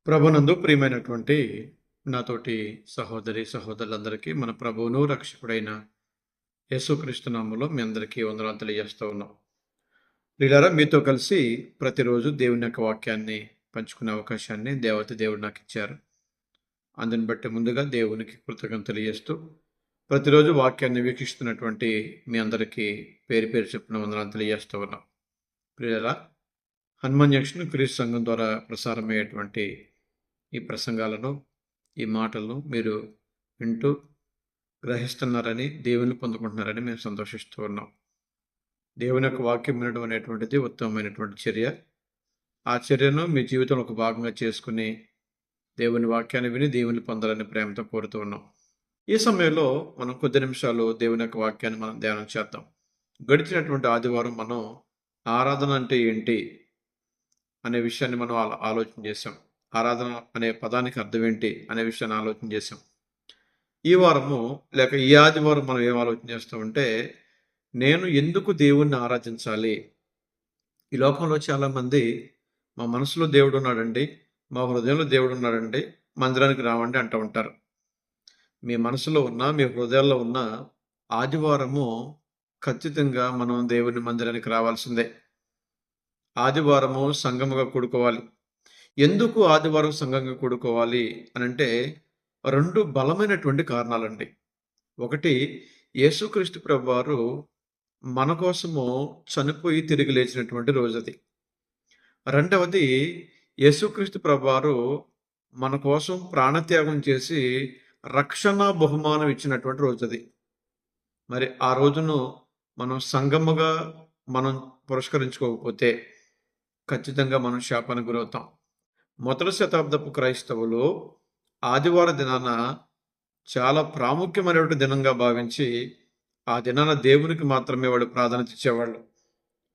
ప్రభునందు ప్రియమైనటువంటి నాతోటి సహోదరి సహోదరులందరికీ మన ప్రభువును రక్షకుడైన యేసుక్రీస్తు నామములో మీ అందరికీ వందనాలు తెలియజేస్తూ ఉన్నాం. ప్రియులారా, మీతో కలిసి ప్రతిరోజు దేవుని యొక్క వాక్యాన్ని పంచుకునే అవకాశాన్ని దేవుడు నాకు ఇచ్చారు. అందుని బట్టి ముందుగా దేవునికి కృతజ్ఞతలు తెలియజేస్తూ ప్రతిరోజు వాక్యాన్ని వీక్షిస్తున్నటువంటి మీ అందరికీ పేరు పేరు చెప్పిన వందనాలు తెలియజేస్తూ ఉన్నాం. ప్రియులారా, హనుమాన్ జంక్షన్ క్రీస్తు సంఘం ద్వారా ప్రసారమయ్యేటువంటి ఈ ప్రసంగాలను, ఈ మాటలను మీరు వింటూ గ్రహిస్తున్నారని, దేవుని పొందుకుంటున్నారని మేము సంతోషిస్తూ ఉన్నాం. దేవుని యొక్క వాక్యం వినడం అనేటువంటిది ఉత్తమమైనటువంటి చర్య. ఆ చర్యను మీ జీవితంలో ఒక భాగంగా చేసుకుని దేవుని వాక్యాన్ని విని దేవుని పొందాలని ప్రేమతో కోరుతూ ఉన్నాం. ఈ సమయంలో మనం కొద్ది నిమిషాలు దేవుని యొక్క వాక్యాన్ని మనం ధ్యానం చేద్దాం. గడిచినటువంటి ఆదివారం మనం ఆరాధన అంటే ఏంటి అనే విషయాన్ని మనం ఆలోచన చేసాం. ఆరాధన అనే పదానికి అర్థం ఏంటి అనే విషయాన్ని ఆలోచన చేసాం. ఈ వారము లేక ఈ ఆదివారం మనం ఏం ఆలోచన చేస్తామంటే, నేను ఎందుకు దేవుణ్ణి ఆరాధించాలి? ఈ లోకంలో చాలామంది మా మనసులో దేవుడు ఉన్నాడండి, మా హృదయంలో దేవుడు ఉన్నాడండి, మందిరానికి రావండి అంటూ ఉంటారు. మీ మనసులో ఉన్న, మీ హృదయాల్లో ఉన్న ఆదివారము ఖచ్చితంగా మనం దేవుని మందిరానికి రావాల్సిందే. ఆదివారము సంఘముగా కూడుకోవాలి. ఎందుకు ఆదివారం సంఘంగా కూడుకోవాలి అనంటే, రెండు బలమైనటువంటి కారణాలండి. ఒకటి, యేసుక్రీస్తు ప్రభువారు మన కోసము చనిపోయి తిరిగి లేచినటువంటి రోజది. రెండవది, యేసుక్రీస్తు ప్రభువారు మన కోసం ప్రాణత్యాగం చేసి రక్షణ బహుమానం ఇచ్చినటువంటి రోజది. మరి ఆ రోజును మనం సంఘముగా మనం పురస్కరించుకోకపోతే ఖచ్చితంగా మనం శాపానికి గురవుతాం. మొదటి శతాబ్దపు క్రైస్తవులు ఆదివార దినాన చాలా ప్రాముఖ్యమైనటువంటి దినంగా భావించి ఆ దినాన దేవునికి మాత్రమే వాళ్ళు ప్రాధాన్యత ఇచ్చేవాళ్ళు.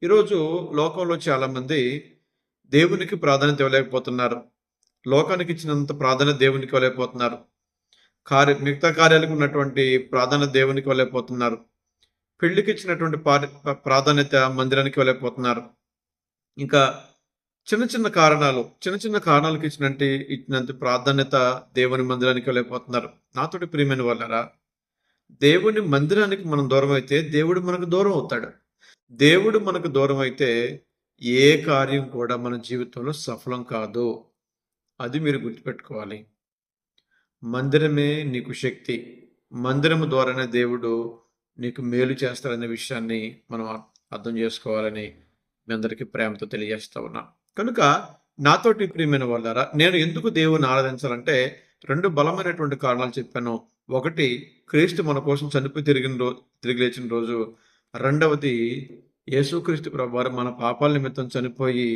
ఈరోజు లోకంలో చాలామంది దేవునికి ప్రాధాన్యత ఇవ్వలేకపోతున్నారు. లోకానికి ఇచ్చినంత ప్రాధాన్యత దేవునికి ఇవ్వలేకపోతున్నారు. మిగతా కార్యాలకు ఉన్నటువంటి ప్రాధాన్యత దేవునికి ఇవ్వలేకపోతున్నారు. పెళ్లికి ఇచ్చినటువంటి ప్రాధాన్యత మందిరానికి ఇవ్వలేకపోతున్నారు. ఇంకా చిన్న చిన్న కారణాలకు ఇచ్చినంత ప్రాధాన్యత దేవుని మందిరానికి వెళ్ళిపోతున్నారు. నాతోటి ప్రియమైన వాళ్ళరా, దేవుని మందిరానికి మనం దూరం అయితే దేవుడు మనకు దూరం అవుతాడు. దేవుడు మనకు దూరం అయితే ఏ కార్యం కూడా మన జీవితంలో సఫలం కాదు. అది మీరు గుర్తుపెట్టుకోవాలి. మందిరమే నీకు శక్తి. మందిరము ద్వారానే దేవుడు నీకు మేలు చేస్తాడనే విషయాన్ని మనం అర్థం చేసుకోవాలని మీ అందరికీ ప్రేమతో తెలియజేస్తా ఉన్నాను. కనుక నాతోటి ప్రియమైన వాళ్ళారా, నేను ఎందుకు దేవుని ఆరాధించాలంటే రెండు బలమైనటువంటి కారణాలు చెప్పాను. ఒకటి, క్రీస్తు మన కోసం చనిపోయి తిరిగి లేచిన రోజు. రెండవది, యేసుక్రీస్తు ప్రభువారు మన పాపాల నిమిత్తం చనిపోయి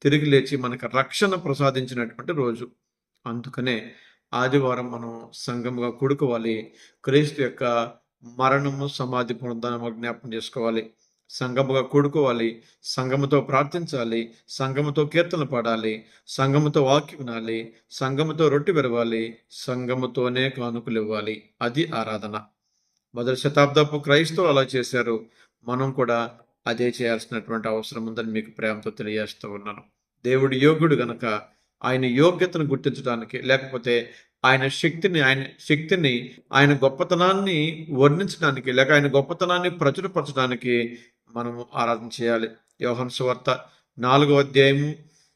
తిరిగి లేచి మనకు రక్షణ ప్రసాదించినటువంటి రోజు. అందుకనే ఆదివారం మనం సంఘముగా కూడుకోవాలి. క్రీస్తు యొక్క మరణము, సమాధి, పునరుద్ధానము జ్ఞాపకం చేసుకోవాలి. సంఘముగా కూడుకోవాలి, సంఘముతో ప్రార్థించాలి, సంఘముతో కీర్తనలు పాడాలి, సంఘముతో వాక్యం వినాలి, సంఘముతో రొట్టె విరవాలి, సంఘముతోనే కానుకలు ఇవ్వాలి. అది ఆరాధన. మొదటి శతాబ్దపు క్రైస్తవులు అలా చేశారు. మనం కూడా అదే చేయాల్సినటువంటి అవసరం ఉందని మీకు ప్రేమతో తెలియజేస్తూ ఉన్నాను. దేవుడు యోగ్యుడు గనక ఆయన యోగ్యతను గుర్తించడానికి, లేకపోతే ఆయన శక్తిని ఆయన గొప్పతనాన్ని వర్ణించడానికి, లేక ఆయన గొప్పతనాన్ని ప్రచురపరచడానికి మనము ఆరాధన చేయాలి. యోహాను సువార్త 4వ అధ్యాయము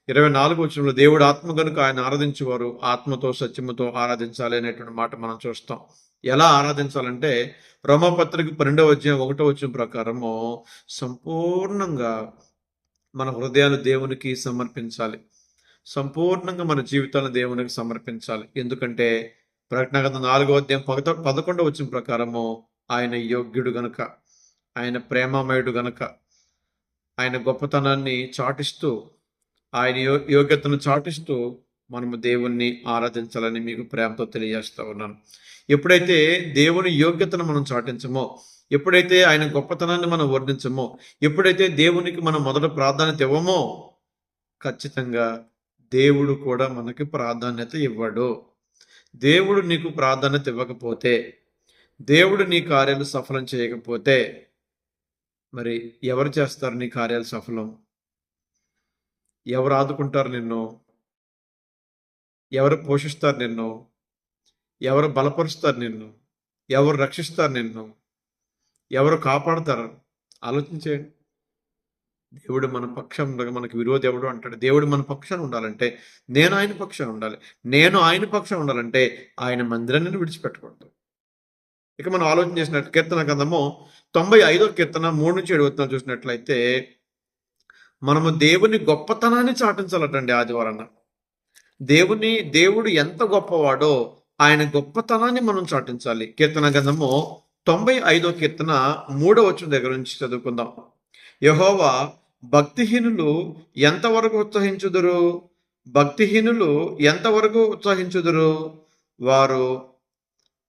24వ వచనంలో దేవుడు ఆత్మ కనుక ఆయన ఆరాధించేవారు ఆత్మతో సత్యముతో ఆరాధించాలి అనేటువంటి మాట మనం చూస్తాం. ఎలా ఆరాధించాలంటే రోమాపత్రిక 12వ అధ్యాయం 1వ వచనం ప్రకారము సంపూర్ణంగా మన హృదయాలు దేవునికి సమర్పించాలి. సంపూర్ణంగా మన జీవితాలను దేవునికి సమర్పించాలి. ఎందుకంటే ప్రకటన గ్రంథం 4వ అధ్యాయం 11వ వచనం ప్రకారము ఆయన యోగ్యుడు గనుక, ఆయన ప్రేమమయుడు గనక, ఆయన గొప్పతనాన్ని చాటిస్తూ, ఆయన యోగ్యతను చాటిస్తూ మనము దేవుణ్ణి ఆరాధించాలని మీకు ప్రేమతో తెలియజేస్తూ ఉన్నాను. ఎప్పుడైతే దేవుని యోగ్యతను మనం చాటించమో, ఎప్పుడైతే ఆయన గొప్పతనాన్ని మనం వర్ణించమో, ఎప్పుడైతే దేవునికి మనం మొదట ప్రాధాన్యత ఇవ్వమో, ఖచ్చితంగా దేవుడు కూడా మనకి ప్రాధాన్యత ఇవ్వడు. దేవుడు నీకు ప్రాధాన్యత ఇవ్వకపోతే, దేవుడు నీ కార్యాలు సఫలం చేయకపోతే, మరి ఎవరు చేస్తారు నీ కార్యాలు సఫలం? ఎవరు ఆదుకుంటారు నిన్ను? ఎవరు పోషిస్తారు నిన్ను? ఎవరు బలపరుస్తారు నిన్ను? ఎవరు రక్షిస్తారు నిన్ను? ఎవరు కాపాడతారు? ఆలోచించేయండి. దేవుడు మన పక్షం ఉండగా మనకు విరోధి ఎవడు అంటాడు. దేవుడు మన పక్షాన ఉండాలంటే నేను ఆయన పక్షాన ఉండాలి. నేను ఆయన పక్షాన ఉండాలంటే ఆయన మందిరాన్ని విడిచిపెట్టకూడదు. ఇక మనం ఆలోచన చేసినట్టు కీర్తన గ్రంథము 95వ కీర్తన 3-7 వచనాలు చూసినట్లయితే మనము దేవుని గొప్పతనాన్ని చాటించాలటండి ఆదివారాన. దేవుడు ఎంత గొప్పవాడో ఆయన గొప్పతనాన్ని మనం చాటించాలి. కీర్తన గ్రంథము 95వ కీర్తన 3వ వచనం దగ్గర నుంచి చదువుకుందాం. యెహోవా భక్తిహీనులు ఎంతవరకు ఉత్సహించుదురు? భక్తిహీనులు ఎంతవరకు ఉత్సహించుదురు? వారు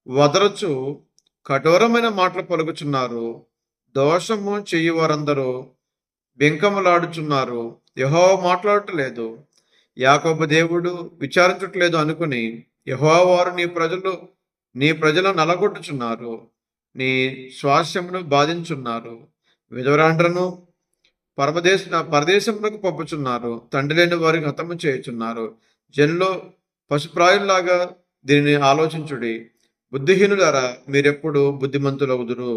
వదరచు కఠోరమైన మాటలు పలుకుచున్నారు. దోషము చేయువారందరూ బెంకములాడుచున్నారు. యెహోవా మాట్లాడట్లేదు, యాకోబు దేవుడు విచారించట్లేదు అనుకుని యెహోవా వారు నీ ప్రజలను నలగొట్టుచున్నారు. నీ స్వాస్యమును బాధించున్నారు. విధవరాండ్రను పరదేశములకు పంపుచున్నారు. తండ్రి లేని వారికి హతము చేయుచున్నారు. జనులు పశుప్రాయుల్లాగా దీనిని ఆలోచించుడి. బుద్ధిహీనులారా, మీరెప్పుడు బుద్ధిమంతులవుదురు?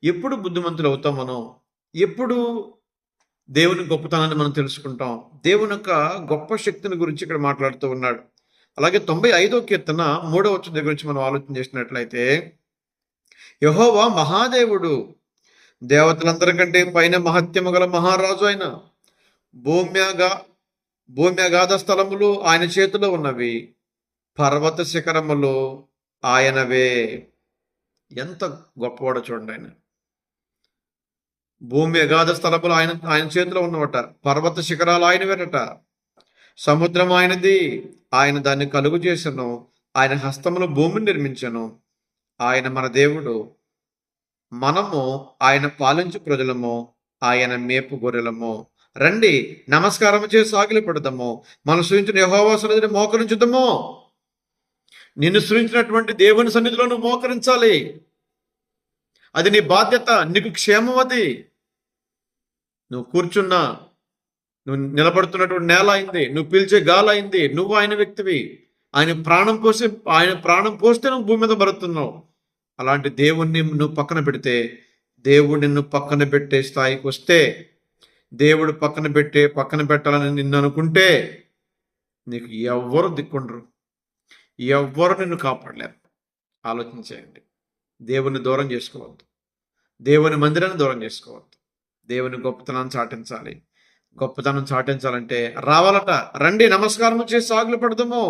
ఎప్పుడు బుద్ధిమంతులు అవుతాం మనం? ఎప్పుడు దేవుని గొప్పతనాన్ని మనం తెలుసుకుంటాం? దేవుని యొక్క గొప్ప శక్తిని గురించి ఇక్కడ మాట్లాడుతూ ఉన్నాడు. అలాగే 95వ కీర్తన 3వ వచనం దగ్గర నుంచి మనం ఆలోచన చేసినట్లయితే యెహోవా మహాదేవుడు, దేవతలందరికంటే పైన మహత్యము గల మహారాజు అయిన భూమి అగాధ స్థలములు ఆయన చేతిలో ఉన్నవి, పర్వత శిఖరములు ఆయనవే. ఎంత గొప్పవాడో చూడండి. ఆయన భూమి అగాధ స్థలములు ఆయన చేతిలో ఉన్నవట, పర్వత శిఖరాలు ఆయనవేనట, సముద్రం ఆయనది, ఆయన దాన్ని కలుగు చేసెను, ఆయన హస్తములు భూమిని నిర్మించెను. ఆయన మన దేవుడు, మనము ఆయన పాలించు ప్రజలము, ఆయన మేపు గొర్రెలము. రండి, నమస్కారం చేసి సాగిలి పడదాము, మనం సృజించిన యెహోవా సన్నిధిని మోకరించుదాము. నిన్ను సృజించినటువంటి దేవుని సన్నిధిలో నువ్వు మోకరించాలి. అది నీ బాధ్యత, నీకు క్షేమం. అది నువ్వు కూర్చున్నా, నువ్వు నిలబడుతున్నటువంటి నేల అయింది, నువ్వు పీల్చే గాలి అయింది, నువ్వు ఆయన వ్యక్తివి. ఆయన ప్రాణం పోస్తే నువ్వు భూమి మీద బతుకుతున్నావు. అలాంటి దేవుణ్ణి నువ్వు పక్కన పెడితే, దేవుడు నిన్ను పక్కన పెట్టే స్థాయికి వస్తే, దేవుడు పక్కన పెట్టాలని నిన్ను అనుకుంటే నీకు ఎవ్వరు దిక్కుండరు, ఎవ్వరు నిన్ను కాపాడలేరు. ఆలోచించేయండి. దేవుని దూరం చేసుకోవద్దు, దేవుని మందిరాన్ని దూరం చేసుకోవద్దు. దేవుని గొప్పతనాన్ని చాటించాలి. గొప్పతనం చాటించాలంటే రావాలట. రండి, నమస్కారం చేసి సాగులు పడదాము,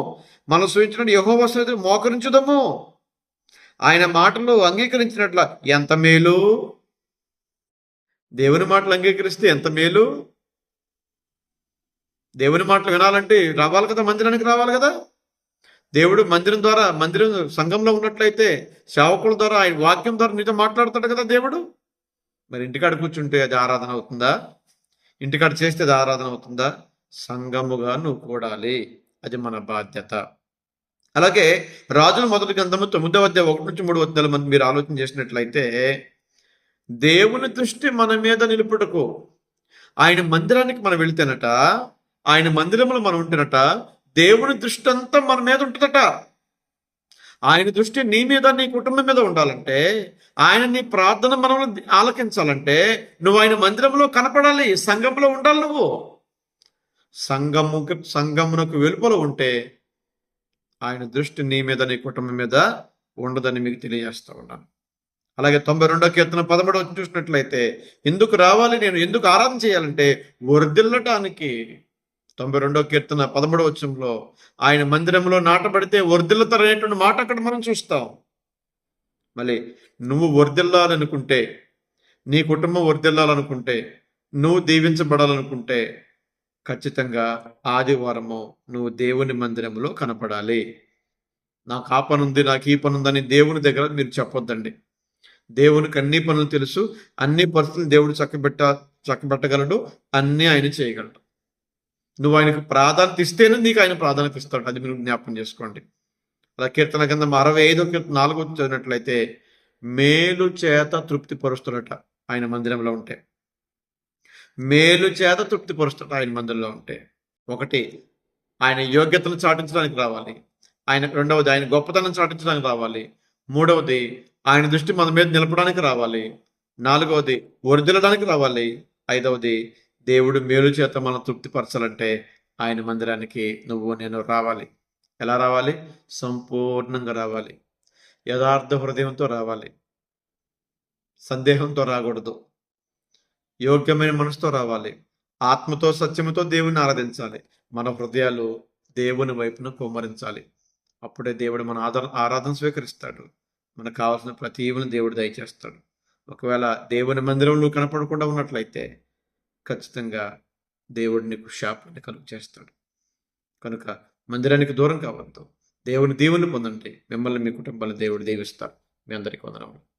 మనం సూచించిన యెహోవా సన్నిధిని మోకరించుదాము. ఆయన మాటలు అంగీకరించినట్ల ఎంత మేలు. దేవుని మాటలు అంగీకరిస్తే ఎంత మేలు. దేవుని మాటలు వినాలంటే రావాలి కదా, మందిరానికి రావాలి కదా. దేవుడు మందిరం సంఘంలో ఉన్నట్లయితే సేవకుల ద్వారా, ఆయన వాక్యం ద్వారా నీతో మాట్లాడతాడు కదా దేవుడు. మరి ఇంటికాడ కూర్చుంటే అది ఆరాధన అవుతుందా? ఇంటికాడ చేస్తే అది ఆరాధన అవుతుందా? సంఘముగా నువ్వు కూడాలి, అది మన బాధ్యత. అలాగే రాజుల మొదటి గ్రంథము 9వ అధ్యాయం 1-3 వచనాలు మీరు ఆలోచన చేసినట్లయితే, దేవుని దృష్టి మన మీద నిలుపుటకు, ఆయన మందిరానికి మనం వెళితేనట, ఆయన మందిరంలో మనం ఉంటేనట, దేవుని దృష్టి అంతా మన మీద ఉంటుందట. ఆయన దృష్టి నీ మీద, నీ కుటుంబం మీద ఉండాలంటే, ఆయన నీ ప్రార్థన మనల్ని ఆలకించాలంటే నువ్వు ఆయన మందిరంలో కనపడాలి, సంఘంలో ఉండాలి. నువ్వు సంఘమునకు వెలుపల ఉంటే ఆయన దృష్టి నీ మీద, నీ కుటుంబం మీద ఉండదని మీకు తెలియజేస్తా ఉన్నాను. అలాగే 92వ కీర్తన 13వ వచనం చూసినట్లయితే, ఎందుకు రావాలి, నేను ఎందుకు ఆరాధన చేయాలంటే వర్ధిల్లటానికి. 92వ కీర్తన 13వ వచనంలో ఆయన మందిరంలో నాటబడితే వర్ధిల్లుతారనేటువంటి మాట అక్కడ మనం చూస్తాం. మళ్ళీ నువ్వు వర్ధిల్లాలనుకుంటే, నీ కుటుంబం వర్ధిల్లాలనుకుంటే, నువ్వు దీవించబడాలనుకుంటే ఖచ్చితంగా ఆదివారము నువ్వు దేవుని మందిరంలో కనపడాలి. నాకు ఆ పని ఉంది, నాకు ఈ పని ఉందని దేవుని దగ్గర మీరు చెప్పొద్దండి. దేవునికి అన్ని పనులు తెలుసు, అన్ని పరిస్థితులు దేవుడు చక్కబెట్టగలడు, అన్నీ ఆయన చేయగలడు. నువ్వు ఆయనకు ప్రాధాన్యత ఇస్తేనే నీకు ఆయన ప్రాధాన్యత ఇస్తాడు. అది మీరు జ్ఞాపకం చేసుకోండి. అలా కీర్తన గ్రంథం 65వ కీర్తన 4వ చదివినట్లయితే, మేలు చేత తృప్తి పరుస్తున్నట ఆయన మందిరంలో ఉంటే. మేలు చేత తృప్తి పరుస్తున్నట ఆయన మందిరంలో ఉంటే. ఒకటి, ఆయన యోగ్యతను చాటించడానికి రావాలి. రెండవది ఆయన గొప్పతనం చాటించడానికి రావాలి. మూడవది ఆయన దృష్టి మన మీద నిలపడానికి రావాలి. నాలుగవది వర్ధిల్లడానికి రావాలి. ఐదవది దేవుడు మేలు చేత మనం తృప్తిపరచాలంటే ఆయన మందిరానికి నువ్వు నేను రావాలి. ఎలా రావాలి? సంపూర్ణంగా రావాలి. యథార్థ హృదయంతో రావాలి. సందేహంతో రాకూడదు. యోగ్యమైన మనసుతో రావాలి. ఆత్మతో సత్యముతో దేవుని ఆరాధించాలి. మన హృదయాలు దేవుని వైపున కుమ్మరించాలి. అప్పుడే దేవుడు మన ఆరాధన స్వీకరిస్తాడు. మనకు కావాల్సిన ప్రతి ఈవుని దేవుడు దయచేస్తాడు. ఒకవేళ దేవుని మందిరంలో కనపడకుండా ఉన్నట్లయితే ఖచ్చితంగా దేవుడు నీకు శాపాన్ని కలుగు చేస్తాడు. కనుక మందిరానికి దూరం కావద్దు. దేవుని దీవెనలు పొందండి. మిమ్మల్ని మీ కుటుంబాన్ని దేవుడు దీవిస్తాడు. మీ అందరికీ వందనములు.